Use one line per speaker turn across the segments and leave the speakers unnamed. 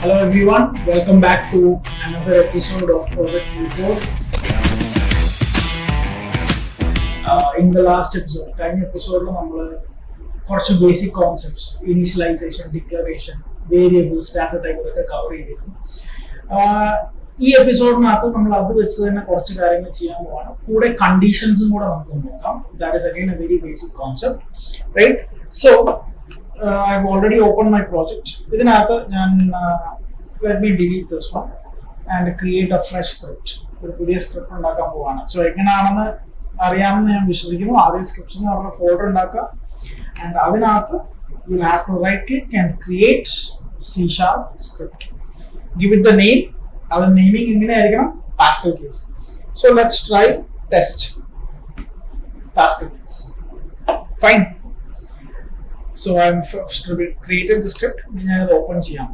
Hello everyone, welcome back to another episode of Project Report. In the last episode, കഴിഞ്ഞ എപ്പിസോഡിൽ നമ്മൾ കുറച്ച് basic concepts initialisation, declaration, variables, data type ഇതൊക്കെ cover ചെയ്തിരുന്നു. ഈ എപ്പിസോഡിനകത്ത് നമ്മൾ അത് വെച്ച് തന്നെ കുറച്ച് കാര്യങ്ങൾ ചെയ്യാൻ പോവാണ്. കൂടെ കണ്ടീഷൻസും കൂടെ നമുക്ക് നോക്കാം. That is again a very basic concept, right? So I've already opened my project. ഇതിനകത്ത് ഞാൻ let me delete this one and create a fresh script. ഒരു പുതിയ സ്ക്രിപ്റ്റ് ഉണ്ടാക്കാൻ പോവാണ്. സോ എങ്ങനെയാണെന്ന് അറിയാമെന്ന് ഞാൻ വിശ്വസിക്കുന്നു. ആദ്യം സ്ക്രിപ്റ്റ്സ് എന്ന് പറഞ്ഞ ഫോൾഡർ ഉണ്ടാക്കുക and അതിനകത്ത് you will have to right click and create C# script. Give it the name. അത് നെയിമിംഗ് എങ്ങനെയായിരിക്കണം? Pascal case. So let's try test Pascal case. Fine. So I've created the script. ഞാൻ അത് open ചെയ്യാം.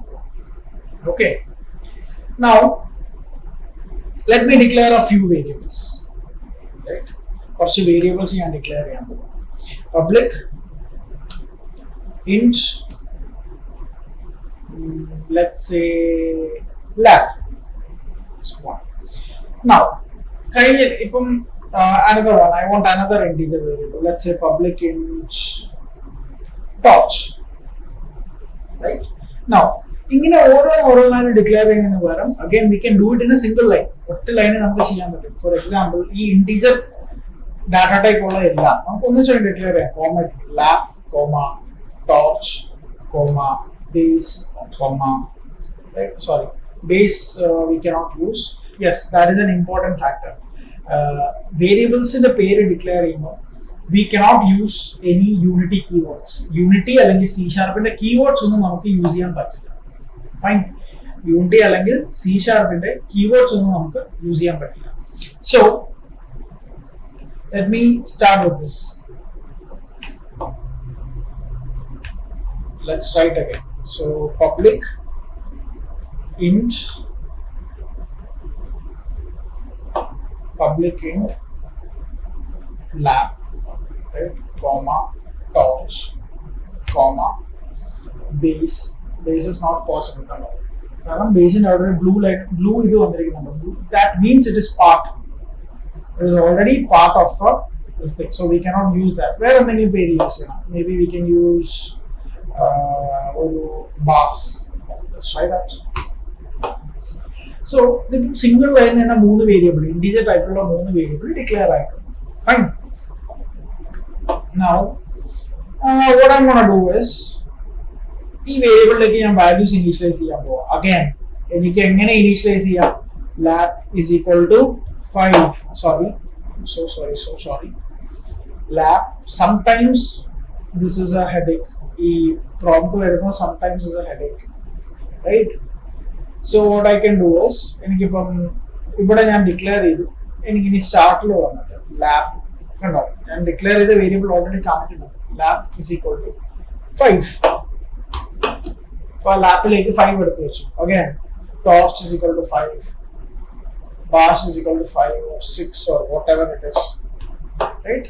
Okay. Now let me declare a few variables. Right? കുറച്ച് variables ഞാൻ declare ചെയ്യാൻ പോകും. Public int let's say lab. Now കഴിഞ്ഞ ഇപ്പം another one. I want another integer variable. Let's say public int torch, right? Now ഇങ്ങനെ ഓരോന്നാണ് declare ചെയ്യുന്നതിന് പകരം again we can do it in a single line. ഒറ്റ ലൈനിൽ നമുക്ക് ചെയ്യാൻ പറ്റും. ഫോർ എക്സാമ്പിൾ ഈ ഇന്റീജർ ഡാറ്റ ടൈപ്പ് ഉള്ള എല്ലാം നമുക്ക് ഒന്നിച്ചു ഡിക്ലെയർ ചെയ്യാം. Comma lab comma torch comma base comma sorry base we cannot use. Yes, that is an important factor. വേരിയബിൾസിന്റെ പേര് ഡിക്ലെയർ ചെയ്യുമ്പോൾ we cannot use any unity keywords. Unity അല്ലെങ്കിൽ C# keywords ഒന്നും നമുക്ക് യൂസ് ചെയ്യാൻ പറ്റില്ല. ഫൈൻ. യൂണിറ്റി അല്ലെങ്കിൽ C# keywords ഒന്നും നമുക്ക് യൂസ് ചെയ്യാൻ പറ്റില്ല. So let me start with this. Let's try it again. So public int lab, right, comma torch comma base. Base is not possible കാരണം ബേസിന്റെ അവിടെ ബ്ലൂ ഇത് വന്നിരിക്കുന്നുണ്ട്. That means it is already part of this thing, so we cannot use that. വേറെ എന്തെങ്കിലും പേര് use ചെയ്യണം. Maybe we can use ഒരു bars. Let's try that. So single line തന്നെ 3 variable, integer ടൈപ്പിലുള്ള 3 വേരിയബിൾ ഡിക്ലെയർ ആയിട്ടുണ്ട്. Fine. Now what I'm going to do is ഈ വേരിയബിളിലേക്ക് ഞാൻ വാല്യൂസ് ഇനീഷ്യലൈസ് ചെയ്യാൻ പോവാം. അഗൈൻ എനിക്ക് എങ്ങനെ ഇനീഷ്യലൈസ് ചെയ്യാം? Lab is equal to 5. Sorry lab. Sometimes this is a headache. ഈ പ്രോംപ്റ്റ് വരുന്നത് sometimes is a headache, right? So what I can do is എനിക്കിപ്പം ഇവിടെ ഞാൻ ഡിക്ലെയർ ചെയ്തു. എനിക്കിനി സ്റ്റാർട്ടിൽ വന്നിട്ട് ലാബ് കണ്ടോ, ഞാൻ ഡിക്ലെയർ ചെയ്ത വേരിയബിൾ ഓൾറെഡി കാണിക്കുന്നുണ്ട്. Lab is equal to 5. അപ്പോൾ ലാപ്പിലേക്ക് 5 എടുത്ത് വെച്ചു. Again torch is equal to 5, bass is equal to 5 or 6 or whatever it is, right?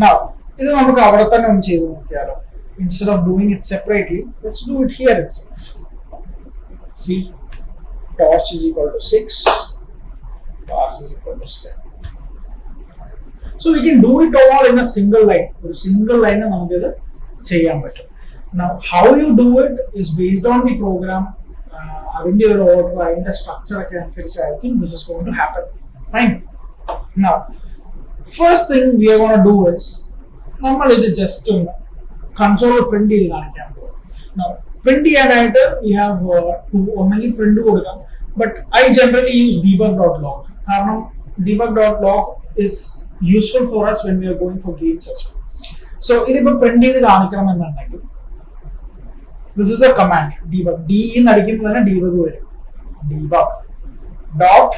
Now ഇത് നമുക്ക് അവിടെ തന്നെ ഒന്ന് ചെയ്ത് നോക്കിയാലോ. Instead of doing it separately, let's do it here itself. See, torch is equal to 6, bass is equal to 7. So we can do it all in a single line. ഒരു single line നമുക്കിത് ചെയ്യാൻ പറ്റും. Now how you do it is based on the program. അതിന്റെ ഒരു order, അതിന്റെ structure ഒക്കെ അനുസരിച്ചായിരിക്കും this is going to happen. Fine. Now first thing we are going to do is നമ്മൾ ഇത് ജസ്റ്റ് ഒന്ന് കൺസോൾ പ്രിന്റ് ചെയ്ത് കാണിക്കാൻ പോകും. Now പ്രിന്റ് ചെയ്യാനായിട്ട് we have ഒന്നെങ്കിൽ പ്രിന്റ് കൊടുക്കാം, but I generally use debug.log കാരണം debug.log is useful for us when we are going for games as well. So ഇതിപ്പോ പ്രിന്റ് ചെയ്ത് കാണിക്കണം എന്നുണ്ടെങ്കിൽ this is a command debug. D എന്ന് അടിക്കുമ്പോൾ തന്നെ debug വരും. debug dot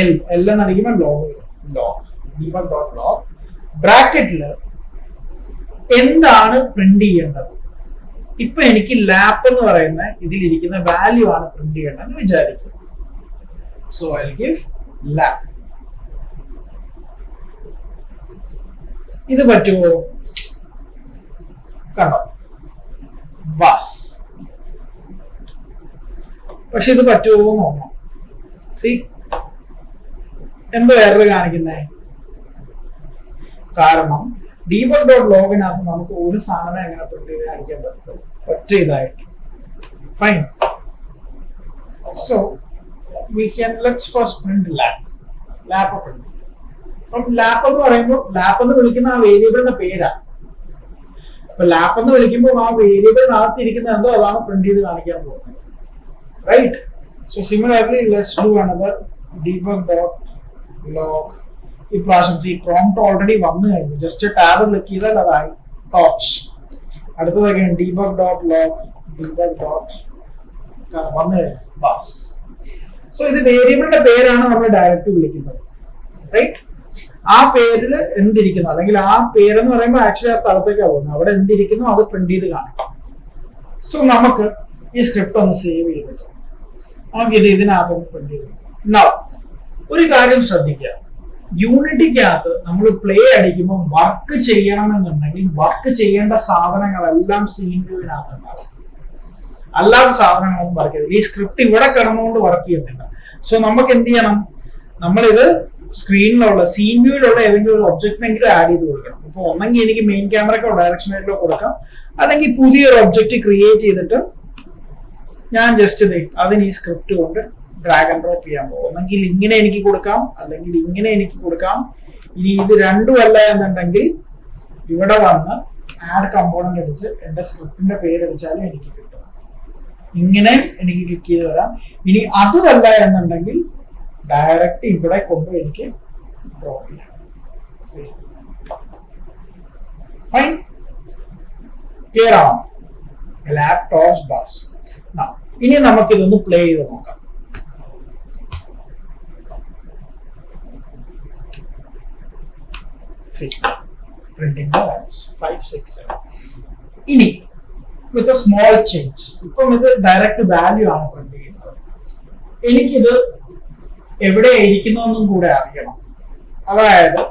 l എന്ന് അടിക്കുമ്പോൾ log വരും. log debug.log ബ്രാക്കറ്റിൽ എന്താണ് പ്രിന്റ് ചെയ്യേണ്ടത്? ഇപ്പൊ എനിക്ക് ലാപ്പ് എന്ന് പറയുന്ന ഇതിലിരിക്കുന്ന വാല്യൂ ആണ് പ്രിന്റ് ചെയ്യേണ്ടതെന്ന് വിചാരിക്കും. So I'll give lap. ഇത് പറ്റുമോ? കണ്ടോ? ബസ്. പക്ഷെ ഇത് പറ്റുമോ എന്ന് നോക്കണം. സി എന്തോ എറർ കാണിക്കുന്നേ? കാരണം debug.logനകത്ത് നമുക്ക് ഒരു സാധനം എങ്ങനെ പ്രിന്റ് ചെയ്ത് കാണിക്കാൻ പറ്റും, ഒറ്റ ഇതായിട്ട്. Fine. So we can let's first print lap print. അപ്പം ലാപ്പ് എന്ന് പറയുമ്പോൾ ലാപ്പ് എന്ന് വിളിക്കുന്ന ആ വേരിയബിളിന്റെ പേരാ. അപ്പൊ ലാപ്പ് എന്ന് വിളിക്കുമ്പോൾ ആ വേരിയബിളിനകത്ത് ഇരിക്കുന്ന എന്തോ അതാണ് പ്രിന്റ് ചെയ്ത് കാണിക്കാൻ പോകുന്നത്. Right. So similarly let's do another debug.log. ഈ പ്രാവശ്യം ഈ പ്രോംപ്റ്റ് ഓൾറെഡി വന്നു കഴിഞ്ഞു. ജസ്റ്റ് ടാബ് ക്ലിക്ക് ചെയ്താൽ അതായി ടോർച്ച്. അടുത്തതൊക്കെ debug.log വന്നു കഴിഞ്ഞു ബാസ്. സോ ഇത് വേരിയബിളിന്റെ പേരാണ് നമ്മൾ ഡയറക്റ്റ് വിളിക്കുന്നത്. റൈറ്റ്. ആ പേരിൽ എന്തിരിക്കുന്നു, അല്ലെങ്കിൽ ആ പേരെന്ന് പറയുമ്പോൾ ആക്ച്വലി ആ സ്ഥലത്തേക്കാണ് പോകുന്നത്. അവിടെ എന്തിരിക്കുന്നു അത് പ്രിന്റ് ചെയ്ത് കാണിക്കും. സോ നമുക്ക് ഈ സ്ക്രിപ്റ്റ് ഒന്ന് സേവ് ചെയ്തിട്ട് നമുക്കിത് ഇതിനകത്ത് പ്രിന്റ് ചെയ്ത്. ഒരു കാര്യം ശ്രദ്ധിക്കുക, യൂണിറ്റിക്കകത്ത് നമ്മൾ പ്ലേ അടിക്കുമ്പോൾ വർക്ക് ചെയ്യണമെന്നുണ്ടെങ്കിൽ വർക്ക് ചെയ്യേണ്ട സാധനങ്ങളെല്ലാം സീൻ വ്യൂവിനകത്ത് ഉണ്ടാവും. അല്ലാത്ത സാധനങ്ങളൊന്നും വർക്ക് ചെയ്തില്ല. ഈ സ്ക്രിപ്റ്റ് ഇവിടെ കിടന്നുകൊണ്ട് വർക്ക് ചെയ്യത്തില്ല. സോ നമുക്ക് എന്ത് ചെയ്യണം, നമ്മളിത് സ്ക്രീനിലുള്ള സീൻ വ്യൂയിലുള്ള ഏതെങ്കിലും ഒരു ഒബ്ജക്റ്റിനെങ്കിലും ആഡ് ചെയ്ത് കൊടുക്കണം. ഇപ്പൊ ഒന്നെങ്കിൽ എനിക്ക് മെയിൻ ക്യാമറയ്ക്കോ ഡയറക്ഷൻ ലൈറ്റിലോ കൊടുക്കാം, അല്ലെങ്കിൽ പുതിയൊരു ഒബ്ജക്റ്റ് ക്രിയേറ്റ് ചെയ്തിട്ട് ഞാൻ ജസ്റ്റ് അതിന് ഈ സ്ക്രിപ്റ്റ് കൊണ്ട് ഡ്രാഗ് ആൻഡ് ഡ്രോപ്പ് ചെയ്യാൻ പോകും. ഒന്നെങ്കിൽ ഇങ്ങനെ എനിക്ക് കൊടുക്കാം, അല്ലെങ്കിൽ ഇങ്ങനെ എനിക്ക് കൊടുക്കാം. ഇനി ഇത് രണ്ടും അല്ല എന്നുണ്ടെങ്കിൽ ഇവിടെ വന്ന് ആഡ് കമ്പോണന്റ് അടിച്ച് എന്റെ സ്ക്രിപ്റ്റിന്റെ പേര് അടിച്ചാലും എനിക്ക് കിട്ടും. ഇങ്ങനെ എനിക്ക് ക്ലിക്ക് ചെയ്ത് വരാം. ഇനി അതുമല്ല എന്നുണ്ടെങ്കിൽ ഡയറക്റ്റ് ഇവിടെ കൊണ്ട് എനിക്ക് ഡ്രോപ്പ് ചെയ്യാം. ഫൈൻ. ക്ലിയർ ആണോ? Laptop bass. ഇനി നമുക്കിതൊന്ന് പ്ലേ ചെയ്ത് നോക്കാം. Printing the values 5, 6, 7. ഇനി with a small change. ഇപ്പം ഇത് ഡയറക്റ്റ് വാല്യൂ ആണ് പ്രിന്റ് ചെയ്യുന്നത്. എനിക്കിത് എവിടെ ഇരിക്കുന്നതെന്നും കൂടെ അറിയണം. അതായത്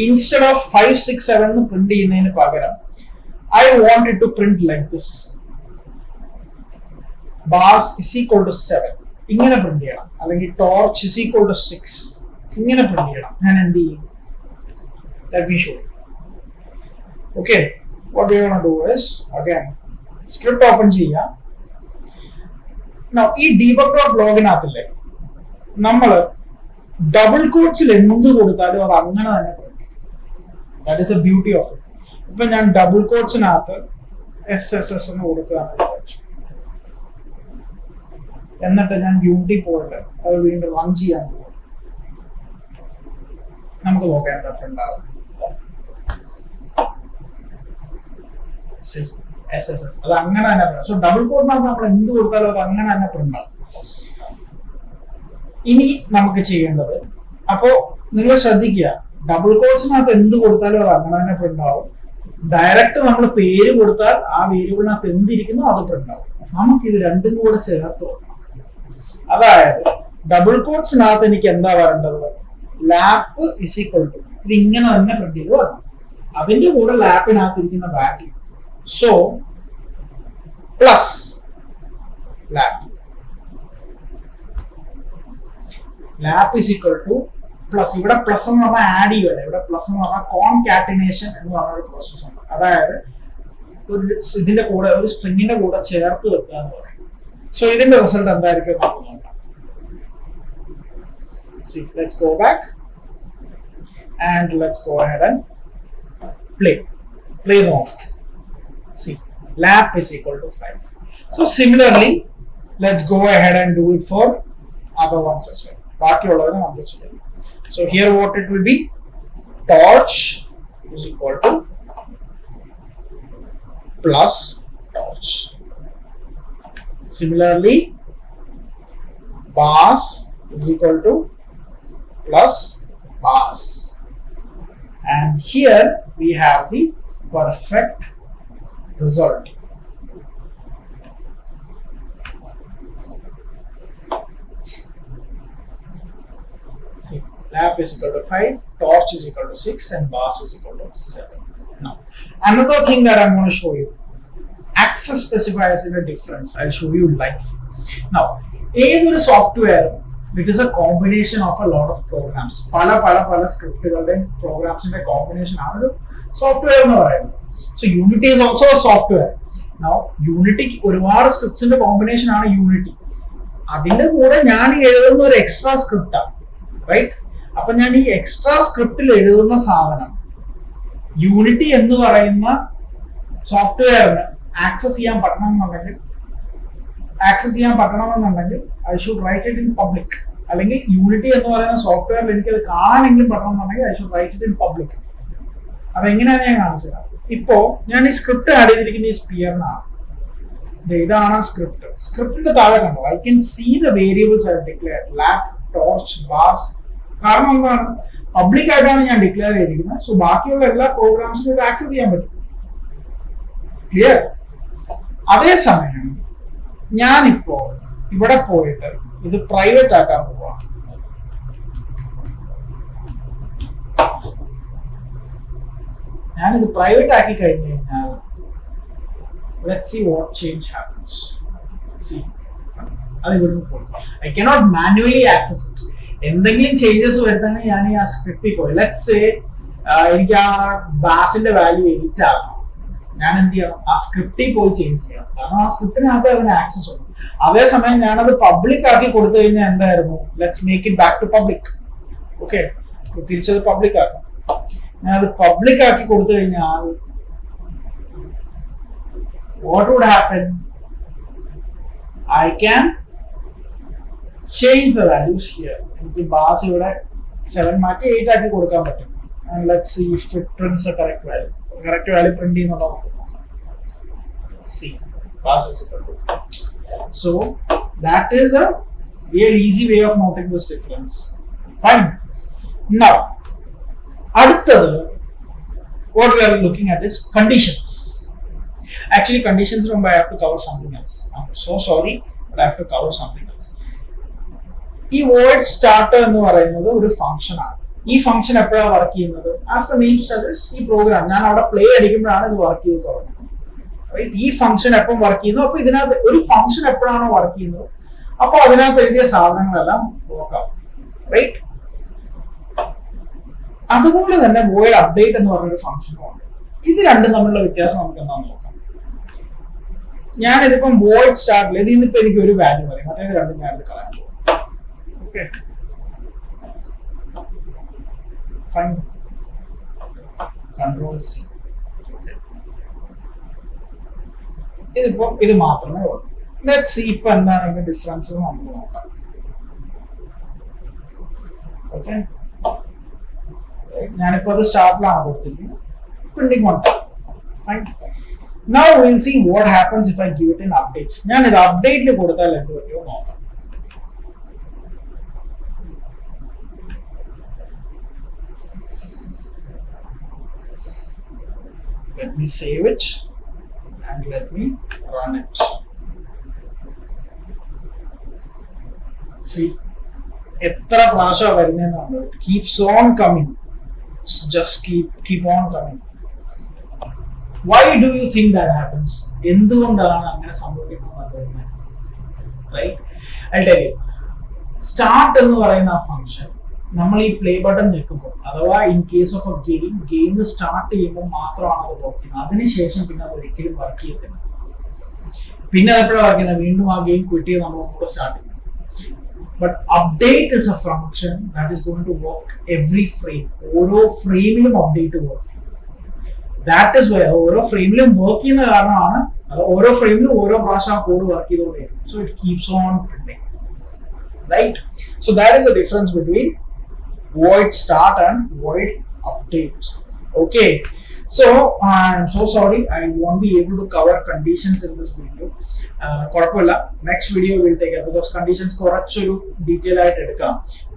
ഇൻസ്റ്റെഡ് ഓഫ് 5, 6, 7 എന്ന് പ്രിന്റ് ചെയ്യുന്നതിന് പകരം I want it to print like this. Bass is equal to 7 ഇങ്ങനെ പ്രിന്റ് ചെയ്യണം, അല്ലെങ്കിൽ ടോർച്ച് ഇസ് ഈക്വൽ ടു 6 ഇങ്ങനെ പ്രിന്റ് ചെയ്യണം. ഞാൻ എന്ത് ചെയ്യും? Let me show you. Okay, what we want to do is again script open ചെയ്യാം. Now ഈ debug.logനകത്തില്ലേ നമ്മൾ ഡബിൾ കോട്ട്സിൽ എന്ത് കൊടുത്താലും അത് അങ്ങനെ തന്നെ കൊടുക്കും. That is A beauty of it. ഇപ്പൊ ഞാൻ ഡബിൾ കോട്ട്സിനകത്ത് SSS എന്ന് കൊടുക്കുകയെന്ന് വിചാരിച്ചു. എന്നിട്ട് ഞാൻ യൂണിറ്റി പോയിട്ട് അത് വീണ്ടും റൺ ചെയ്യാൻ പോകും. നമുക്ക് നോക്കാം എന്താ ഉണ്ടാവും. SSS അത് അങ്ങനെ തന്നെ. സോ ഡബിൾ കോട്ടിനകത്ത് നമ്മൾ എന്ത് കൊടുത്താലും അത് അങ്ങനെ തന്നെ പ്രിന്റ് ആവും. ഇനി നമുക്ക് ചെയ്യേണ്ടത്, അപ്പോ നിങ്ങൾ ശ്രദ്ധിക്കുക, ഡബിൾ കോട്ട്സിനകത്ത് എന്ത് കൊടുത്താലും അത് അങ്ങനെ തന്നെ പ്രിന്റ് ആവും. ഡയറക്റ്റ് നമ്മൾ പേര് കൊടുത്താൽ ആ വേരിയബിളിനകത്ത് എന്തിരിക്കുന്നോ അത് പ്രിന്റ് ആവും. നമുക്ക് ഇത് രണ്ടും കൂടെ ചേർത്ത് വെക്കണം. അതായത് ഡബിൾ കോട്ട്സിനകത്ത് എനിക്ക് എന്താ വരേണ്ടത്? ലാപ്പ് ഇസ് ഈക്വൽ ടു ഇത് ഇങ്ങനെ തന്നെ പ്രിന്റ് ചെയ്ത് വരണം. അതിന്റെ കൂടെ ലാപ്പിനകത്ത് ഇരിക്കുന്ന value. So plus lap is equal two plus. ഇവിടെ പ്ലസ് എന്ന് പറഞ്ഞാൽ ആഡ് ചെയ്യുമല്ല, ഇവിടെ പ്ലസ് എന്ന് പറഞ്ഞാൽ കോൺകാറ്റിനേഷൻ എന്ന് പറഞ്ഞ ഒരു പ്രോസസ് ഉണ്ട്. അതായത് ഒരു ഇതിന്റെ കൂടെ ഒരു സ്ട്രിങ്ങിന്റെ കൂടെ ചേർത്ത് വെക്കുക എന്ന് പറയും. സോ ഇതിന്റെ റിസൾട്ട് എന്തായിരിക്കും നമുക്ക് നോക്കാം. See, let's go back and let's go ahead and play the one. See, lap is equal to 5. So similarly, let's go ahead and do it for other ones as well. So here what it will be, torch is equal to plus torch. Similarly, bars is equal to plus bars. And here we have the perfect result. See, lap is equal to 5, torch is equal to 6, and bars is equal to 7. Now, another thing that I'm going to show you, access specifiers in a difference. I'll show you live. Now, ഏതൊരു software it is a combination of a lot of programs. പല സ്ക്രിപ്റ്റുകളുടെയും പ്രോഗ്രാംസിന്റെ combination ആണ് ഒരു software എന്ന് പറയുന്നത്. So Unity is also a software. Now യൂണിറ്റിക്ക് ഒരുപാട് സ്ക്രിപ്റ്റ്സിന്റെ കോമ്പിനേഷൻ ആണ് യൂണിറ്റി. അതിന്റെ കൂടെ ഞാൻ എഴുതുന്ന ഒരു എക്സ്ട്രാ സ്ക്രിപ്റ്റാണ്, റൈറ്റ്? അപ്പൊ ഞാൻ ഈ എക്സ്ട്രാ സ്ക്രിപ്റ്റിൽ എഴുതുന്ന സാധനം യൂണിറ്റി എന്ന് പറയുന്ന സോഫ്റ്റ്വെയറിന് ആക്സസ് ചെയ്യാൻ പറ്റണമെന്നുണ്ടെങ്കിൽ I should write it in public. അല്ലെങ്കിൽ യൂണിറ്റി എന്ന് പറയുന്ന സോഫ്റ്റ്വെയറിൽ എനിക്ക് അത് കാണാനെങ്കിലും പറ്റണമെന്നുണ്ടെങ്കിൽ I should write it in public. അതെങ്ങനെയാണെന്ന് ഞാൻ കാണിച്ചു തരാം. ഇപ്പോ ഞാൻ ഈ സ്ക്രിപ്റ്റ് ആഡ് ചെയ്തിരിക്കുന്ന ഈ സ്പിയറിനാണ്. ഇതാണ് സ്ക്രിപ്റ്റ്. സ്ക്രിപ്റ്റിന്റെ താഴെ കണ്ടോ, I can see the variables I declared, lap, torch, bass. കാരണം എന്താണ്, പബ്ലിക് ആയിട്ടാണ് ഞാൻ ഡിക്ലെയർ ചെയ്തിരിക്കുന്നത്. സോ ബാക്കിയുള്ള എല്ലാ പ്രോഗ്രാംസിനും ഇത് ആക്സസ് ചെയ്യാൻ പറ്റും. ക്ലിയർ? അതേസമയം ഞാനിപ്പോ ഇവിടെ പോയിട്ട് ഇത് പ്രൈവറ്റ് ആക്കാൻ പോവാണ്. ഞാനിത് പ്രൈവറ്റ് ആക്കി കഴിഞ്ഞു കഴിഞ്ഞാൽ let's see what change happens. See, അത് ഇവിടുന്ന് പോയി. I cannot manually access it. എന്തെങ്കിലും ചേഞ്ചസ് വരുത്താണെങ്കിൽ ഞാൻ ആ സ്ക്രിപ്റ്റിൽ പോയി. ലെറ്റ്സ് സേ എനിക്ക് ആ ബാസിന്റെ വാല്യൂ 8 ആകണം. ഞാൻ എന്ത് ചെയ്യണം, ആ സ്ക്രിപ്റ്റിൽ പോയി ചേഞ്ച് ചെയ്യണം. കാരണം ആ സ്ക്രിപ്റ്റിനകത്ത് അതിന് ആക്സസ് ഉണ്ട്. അതേസമയം ഞാനത് പബ്ലിക് ആക്കി കൊടുത്തു കഴിഞ്ഞാൽ എന്തായിരുന്നു, let's make it back to public. Okay, തിരിച്ചത് പബ്ലിക് ആക്കാം. ഞാനത് പബ്ലിക് ആക്കി കൊടുത്തു കഴിഞ്ഞാൽ what would happen? I can change the values here. എനിക്ക് ബാസ് ഇവിടെ 7 മാറ്റി 8 ആക്കി കൊടുക്കാൻ പറ്റും. And let's see if it prints the correct value. Correct value print ചെയ്യുന്നുണ്ടോ? See, bass is equal to 8. So that is a real easy way of noting this difference. Fine. Now, അടുത്തത് what we are looking at is conditions. Actually, conditions room, I have to cover something else. I'm so sorry, but I have to cover something else. ഈ void starter എന്ന് പറയുന്നത് ഒരു function ആണ്. ഈ function എപ്പോഴാണ് work ചെയ്യുന്നത്? As the name suggest, ഈ programme ഞാൻ അവിടെ പ്ലേ അടിക്കുമ്പോഴാണ് ഇത് വർക്ക് ചെയ്ത് തുടങ്ങുന്നത്. ഈ ഫംഗ്ഷൻ എപ്പം വർക്ക് ചെയ്യുന്നു, അപ്പൊ ഇതിനകത്ത് ഒരു ഫംഗ്ഷൻ എപ്പോഴാണോ വർക്ക് ചെയ്യുന്നത് അപ്പൊ അതിനകത്ത് എഴുതിയ സാധനങ്ങളെല്ലാം നോക്കാം, റൈറ്റ്? അതുപോലെ തന്നെ void update എന്ന് പറഞ്ഞൊരു ഫംഗ്ഷനും ഉണ്ട്. ഇത് രണ്ടും തമ്മിലുള്ള വ്യത്യാസം നമുക്ക് എന്താണെന്ന് നോക്കാം. ഞാനിതിപ്പം void സ്റ്റാർട്ടിൽ ഇതിന്നിപ്പോ എനിക്ക് ഒരു വാല്യൂ മതി, മറ്റേത് രണ്ടും ഞാനിത് കളയാൻ പോകും. Okay, fine. Control C. ഇതിപ്പോ ഇത് മാത്രമേ ഉള്ളൂ. ലെറ്റ്സ് സീ ഇപ്പൊ എന്താണ് ഇതിന്റെ ഡിഫറൻസ് നമുക്ക് നോക്കാം. ഓക്കെ, ഞാനിപ്പോ അത് സ്റ്റാർട്ടിലാണ് കൊടുത്തിരിക്കുന്നത്. Printing one. Fine. Now we will see what happens if I give it an update. ഞാൻ ഇത് അപ്ഡേറ്റിൽ കൊടുത്താൽ എന്ത് പറ്റുമോ നോക്കാം. Let me save it and let me run it. See, എത്ര പ്രാവശ്യം വരുന്നതെന്നാണ്. It keeps on coming. Just keep on coming. Why do you think that happens? എന്തുകൊണ്ടാണ് അങ്ങനെ സംഭവിക്കുന്നത്? Right, I tell you. Start എന്ന് പറയുന്ന ആ ഫംഗ്ഷൻ നമ്മൾ ഈ പ്ലേ ബട്ടൺ ഞെക്കുമ്പോൾ, അഥവാ in case of A game start ചെയ്യുമ്പോൾ മാത്രമാണ് അത് വർക്ക് ചെയ്യുന്നത്. അതിനുശേഷം പിന്നെ അത് ഒരിക്കലും വർക്ക് ചെയ്യത്തില്ല. പിന്നെ അതെപ്പോഴാണ് വർക്ക് ചെയ്യുന്നത്? വീണ്ടും ആ ഗെയിം ക്വിറ്റ് ചെയ്ത് നമ്മൾ ഒന്നുകൂടെ സ്റ്റാർട്ട് ചെയ്യും. But update is a function that is going to work every frame. ഓരോ ഫ്രെയിമിലും update work. That is why ഓരോ ഫ്രെയിമിലും വർക്ക് ചെയ്യുന്ന കാരണമാണ് ഓരോ ഫ്രെയിമിലും ഓരോ പ്രാവശ്യം ആ കോഡ് വർക്ക് ചെയ്തുകൊണ്ടിരിക്കും. So it keeps on printing, right? So that is the difference between void start and void update. Okay, so I'm so sorry I won't be able to cover conditions in this video. കുഴപ്പമില്ല, next video will take because conditions കുറച്ചൊരു detail ആയിട്ട് എടുക്കാം.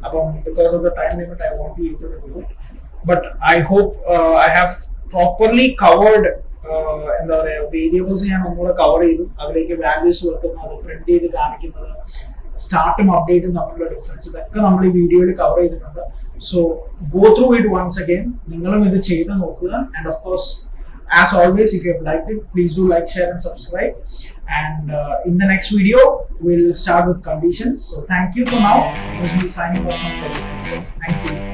അപ്പം because of the time limit I won't be able to do it. But I hope I have properly covered. എന്താ പറയുക, variables ഞാൻ ഒന്നുകൂടെ cover ചെയ്തു. അതിലേക്ക് വാല്യൂസ് വെക്കുന്നത്, പ്രിന്റ് ചെയ്ത് കാണിക്കുന്നത്, സ്റ്റാർട്ടും അപ്ഡേറ്റും തമ്മിലുള്ള ഡിഫറൻസ്, ഇതൊക്കെ നമ്മൾ ഈ വീഡിയോയിൽ കവർ ചെയ്തിട്ടുണ്ട്. So go through it once again. നിങ്ങളും ഇത് ചെയ്ത് നോക്കുക. And of course As always, if you have liked it, please do like, share, and subscribe. And in the next video, we'll start with conditions. So thank you for now. This is me signing off from Project. Thank you.